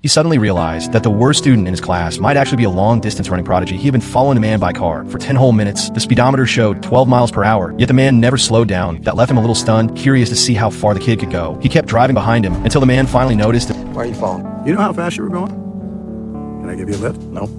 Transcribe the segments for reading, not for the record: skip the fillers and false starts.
He suddenly realized that the worst student in his class might actually be a long-distance running prodigy. He had been following a man by car for 10 whole minutes. The speedometer showed 12 miles per hour, yet the man never slowed down. That left him a little stunned, curious to see how far the kid could go. He kept driving behind him until the man finally noticed. Why are you following? You know how fast you were going? Can I give you a lift? No.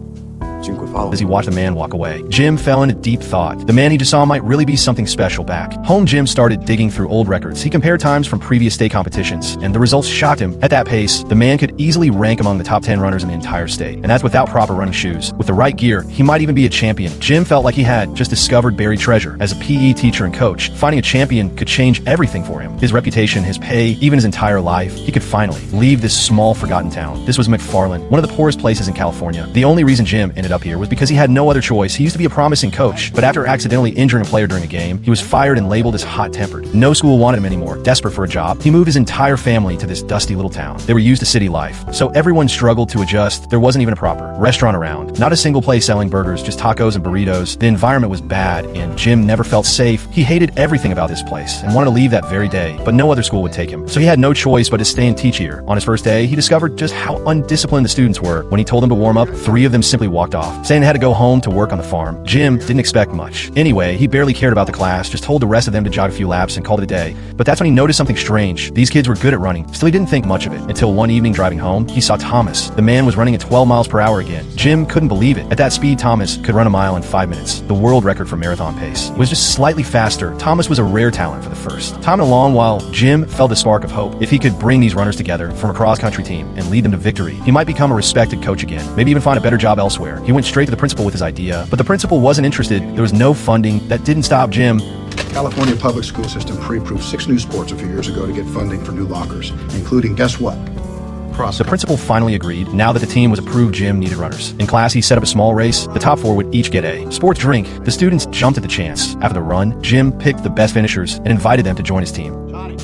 Jim quit following. As he watched the man walk away, Jim fell into deep thought. The man he just saw might really be something special back home. Jim started digging through old records. He compared times from previous state competitions, and the results shocked him. At that pace, the man could easily rank among the top 10 runners in the entire state, and that's without proper running shoes. With the right gear, he might even be a champion. Jim felt like he had just discovered buried treasure. As a PE teacher and coach, finding a champion could change everything for him. His reputation, his pay, even his entire life. He could finally leave this small, forgotten town. This was Macfarlane, one of the poorest places in California. The only reason Jim ended up here was because he had no other choice. He used to be a promising coach, but after accidentally injuring a player during a game, he was fired and labeled as hot-tempered. No school wanted him anymore. Desperate for a job, he moved his entire family to this dusty little town. They were used to city life, so everyone struggled to adjust. There wasn't even a proper restaurant around. Not a single place selling burgers, just tacos and burritos. The environment was bad, and Jim never felt safe. He hated everything about this place and wanted to leave that very day, but no other school would take him. So he had no choice but to stay and teach here. On his first day, he discovered just how undisciplined the students were. When he told them to warm up, 3 of them simply walked off, saying they had to go home to work on the farm. Jim didn't expect much. Anyway, he barely cared about the class, just told the rest of them to jog a few laps and called it a day. But that's when he noticed something strange. These kids were good at running. Still, he didn't think much of it until one evening driving home, he saw Thomas. The man was running at 12 miles per hour again. Jim couldn't believe it. At that speed, Thomas could run a mile in 5 minutes, the world record for marathon pace. It was just slightly faster. Thomas was a rare talent for the first time in a long while. Jim felt the spark of hope. If he could bring these runners together from a cross-country team and lead them to victory, he might become a respected coach again, maybe even find a better job elsewhere. He went straight to the principal with his idea, but the principal wasn't interested. There was no funding. That didn't stop Jim. California public school system pre-approved 6 new sports a few years ago to get funding for new lockers, including, guess what? The principal finally agreed. Now that the team was approved, Jim needed runners. In class, he set up a small race. The top 4 would each get a sports drink. The students jumped at the chance. After the run, Jim picked the best finishers and invited them to join his team.